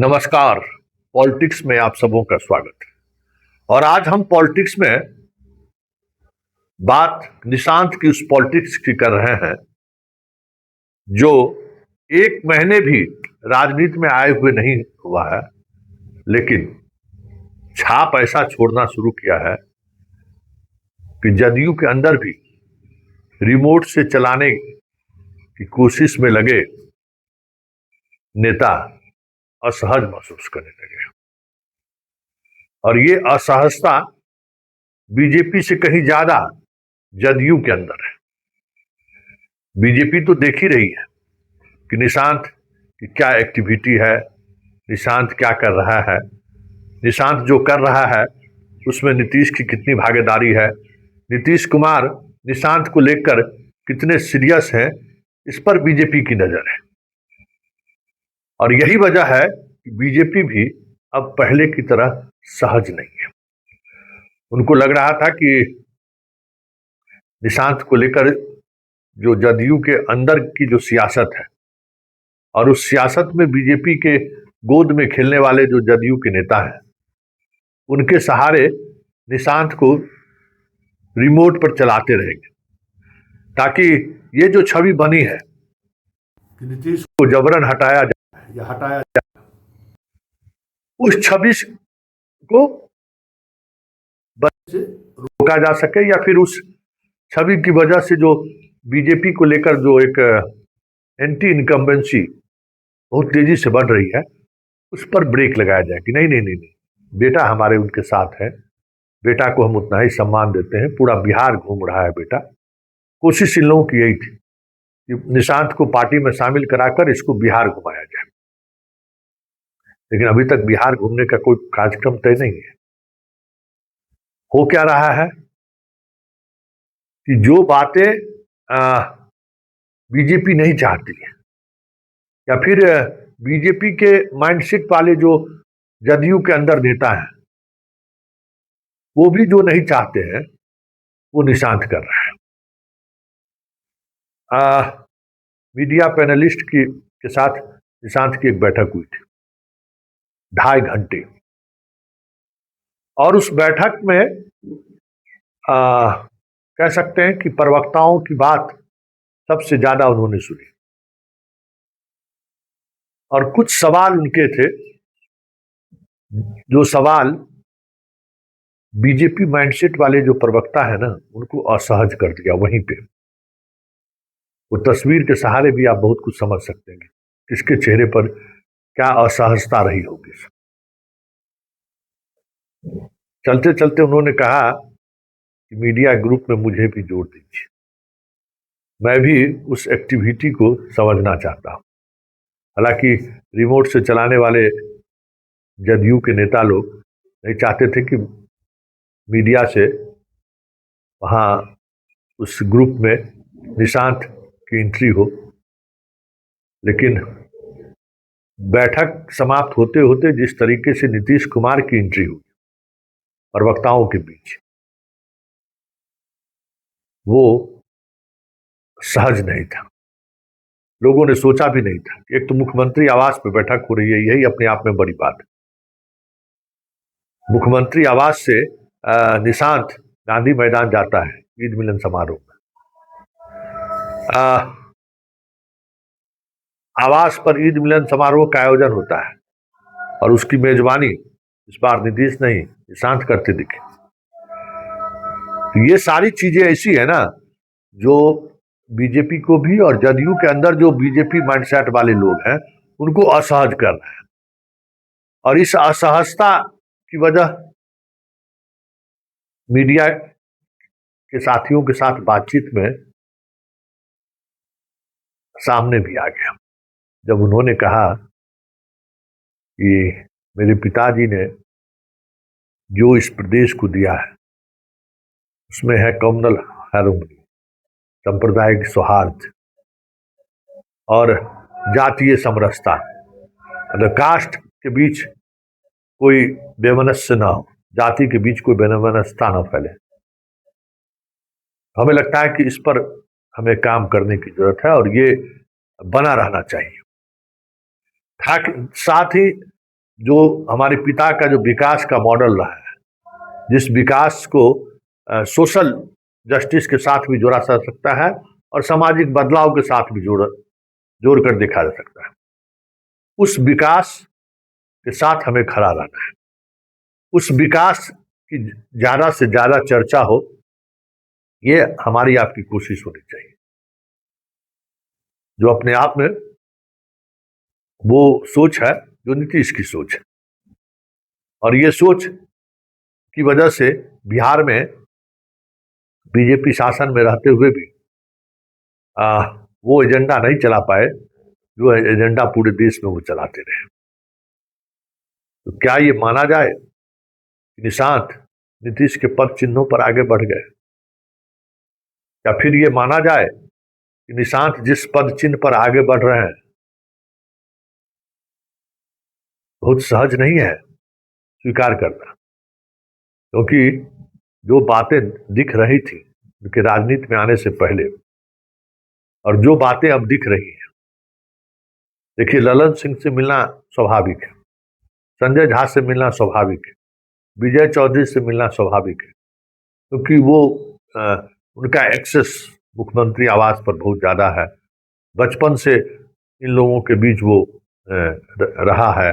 नमस्कार। पॉलिटिक्स में आप सबों का स्वागत है। और आज हम पॉलिटिक्स में बात निशांत की उस पॉलिटिक्स की कर रहे हैं जो एक महीने भी राजनीति में आए हुए नहीं हुआ है, लेकिन छाप ऐसा छोड़ना शुरू किया है कि जदयू के अंदर भी रिमोट से चलाने की कोशिश में लगे नेता असहज महसूस करने लगे। और ये असहजता बीजेपी से कहीं ज्यादा जदयू के अंदर है। बीजेपी तो देख ही रही है कि निशांत की क्या एक्टिविटी है, निशांत क्या कर रहा है, निशांत जो कर रहा है उसमें नीतीश की कितनी भागीदारी है, नीतीश कुमार निशांत को लेकर कितने सीरियस हैं, इस पर बीजेपी की नजर है। और यही वजह है कि बीजेपी भी अब पहले की तरह सहज नहीं है। उनको लग रहा था कि निशांत को लेकर जो जदयू के अंदर की जो सियासत है और उस सियासत में बीजेपी के गोद में खेलने वाले जो जदयू के नेता हैं, उनके सहारे निशांत को रिमोट पर चलाते रहेंगे ताकि ये जो छवि बनी है कि नीतीश को जबरन हटाया जाए या हटाया जाए, उस छवि को से रोका जा सके, या फिर उस छवि की वजह से जो बीजेपी को लेकर जो एक एंटी इनकम्बेंसी बहुत तेजी से बढ़ रही है, उस पर ब्रेक लगाया जाए कि नहीं नहीं नहीं नहीं, बेटा हमारे उनके साथ है, बेटा को हम उतना ही सम्मान देते हैं, पूरा बिहार घूम रहा है बेटा। कोशिश इन लोगों की यही थी कि निशांत को पार्टी में शामिल कराकर इसको बिहार घुमाया जाए, लेकिन अभी तक बिहार घूमने का कोई कार्यक्रम तय नहीं है। हो क्या रहा है कि जो बातें बीजेपी नहीं चाहती है, या फिर बीजेपी के माइंडसेट वाले जो जदयू के अंदर नेता हैं, वो भी जो नहीं चाहते हैं वो निशांत कर रहा है। मीडिया पैनलिस्ट के साथ निशांत की एक बैठक हुई थी 2.5 घंटे, और उस बैठक में कह सकते हैं कि प्रवक्ताओं की बात सबसे ज्यादा उन्होंने सुनी। और कुछ सवाल उनके थे जो सवाल बीजेपी माइंडसेट वाले जो प्रवक्ता है ना, उनको असहज कर दिया। वहीं पे वो तस्वीर के सहारे भी आप बहुत कुछ समझ सकते हैं किसके चेहरे पर क्या असहजता रही होगी। चलते चलते उन्होंने कहा कि मीडिया ग्रुप में मुझे भी जोड़ दीजिए, मैं भी उस एक्टिविटी को समझना चाहता हूं। हालांकि रिमोट से चलाने वाले जदयू के नेता लोग नहीं चाहते थे कि मीडिया से वहां उस ग्रुप में निशांत की एंट्री हो, लेकिन बैठक समाप्त होते होते जिस तरीके से नीतीश कुमार की एंट्री हुई प्रवक्ताओं के बीच, वो सहज नहीं था। लोगों ने सोचा भी नहीं था। एक तो मुख्यमंत्री आवास पे बैठक हो रही है, यही अपने आप में बड़ी बात है। मुख्यमंत्री आवास से निशांत गांधी मैदान जाता है ईद मिलन समारोह में। आवास पर ईद मिलन समारोह का आयोजन होता है और उसकी मेजबानी इस बार नीतीश नहीं, निशांत करते दिखे। तो ये सारी चीजें ऐसी है ना जो बीजेपी को भी और जदयू के अंदर जो बीजेपी माइंडसेट वाले लोग हैं उनको असहज कर रहे हैं। और इस असहजता की वजह मीडिया के साथियों के साथ बातचीत में सामने भी आ गया, जब उन्होंने कहा कि मेरे पिताजी ने जो इस प्रदेश को दिया है उसमें है कम्युनल हार्मनी, सांप्रदायिक सौहार्द और जातीय समरसता, मतलब कास्ट के बीच कोई बेमनस्य ना हो, जाति के बीच कोई बेमनस्यता ना फैले। हमें लगता है कि इस पर हमें काम करने की जरूरत है और ये बना रहना चाहिए। साथ ही जो हमारे पिता का जो विकास का मॉडल रहा है, जिस विकास को सोशल जस्टिस के साथ भी जोड़ा जा सकता है और सामाजिक बदलाव के साथ भी जोड़ कर देखा जा सकता है, उस विकास के साथ हमें खड़ा रहना है। उस विकास की ज्यादा से ज्यादा चर्चा हो, ये हमारी आपकी कोशिश होनी चाहिए। जो अपने आप में वो सोच है जो नीतीश की सोच है, और ये सोच की वजह से बिहार में बीजेपी शासन में रहते हुए भी वो एजेंडा नहीं चला पाए जो एजेंडा पूरे देश में वो चलाते रहे। तो क्या ये माना जाए कि निशांत नीतीश के पद चिन्हों पर आगे बढ़ गए, या फिर ये माना जाए कि निशांत जिस पद चिन्ह पर आगे बढ़ रहे हैं बहुत सहज नहीं है स्वीकार करना, क्योंकि जो बातें दिख रही थी उनके राजनीति में आने से पहले और जो बातें अब दिख रही हैं, देखिए ललन सिंह से मिलना स्वाभाविक है, संजय झा से मिलना स्वाभाविक है, विजय चौधरी से मिलना स्वाभाविक है, क्योंकि वो उनका एक्सेस मुख्यमंत्री आवास पर बहुत ज्यादा है। बचपन से इन लोगों के बीच वो रहा है,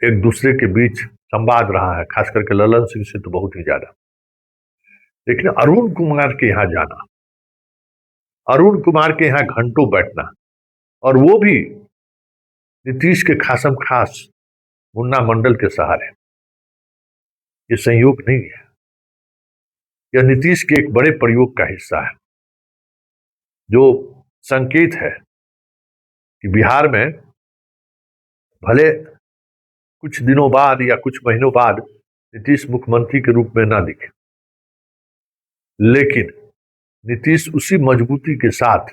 एक दूसरे के बीच संवाद रहा है, खास करके ललन सिंह से तो बहुत ही ज्यादा। लेकिन अरुण कुमार के यहाँ जाना, अरुण कुमार के यहाँ घंटों बैठना, और वो भी नीतीश के खासम खास मुन्ना मंडल के सहारे, ये संयोग नहीं है, यह नीतीश के एक बड़े प्रयोग का हिस्सा है, जो संकेत है कि बिहार में भले कुछ दिनों बाद या कुछ महीनों बाद नीतीश मुख्यमंत्री के रूप में ना दिखे, लेकिन नीतीश उसी मजबूती के साथ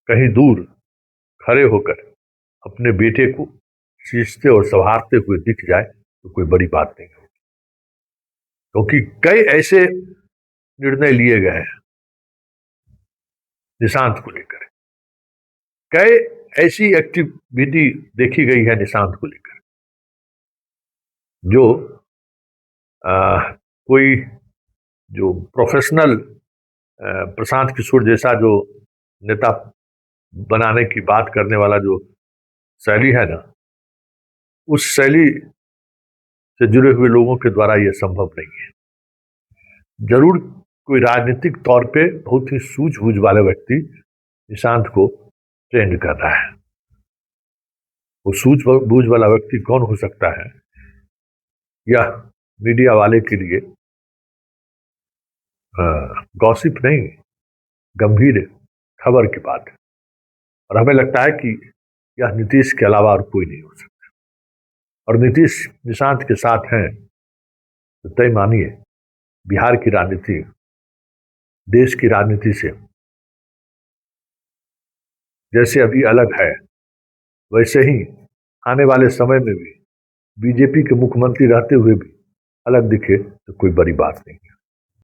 कहीं दूर खड़े होकर अपने बेटे को सींचते और संवारते हुए दिख जाए तो कोई बड़ी बात नहीं होगी, क्योंकि कई ऐसे निर्णय लिए गए हैं निशांत को लेकर, कई ऐसी एक्टिविटी देखी गई है निशांत को लेकर जो कोई जो प्रोफेशनल प्रशांत किशोर जैसा जो नेता बनाने की बात करने वाला जो शैली है ना, उस शैली से जुड़े हुए लोगों के द्वारा यह संभव नहीं है। जरूर कोई राजनीतिक तौर पे बहुत ही सूझबूझ वाले व्यक्ति निशांत को ट्रेंड कर रहा है। वो सूझबूझ वाला व्यक्ति कौन हो सकता है, यह मीडिया वाले के लिए गॉसिप नहीं, गंभीर खबर की बात है, और हमें लगता है कि यह नीतीश के अलावा और कोई नहीं हो सकता, और नीतीश निशांत के साथ हैं तो तय मानिए बिहार की राजनीति देश की राजनीति से जैसे अभी अलग है, वैसे ही आने वाले समय में भी बीजेपी के मुख्यमंत्री रहते हुए भी अलग दिखे तो कोई बड़ी बात नहीं।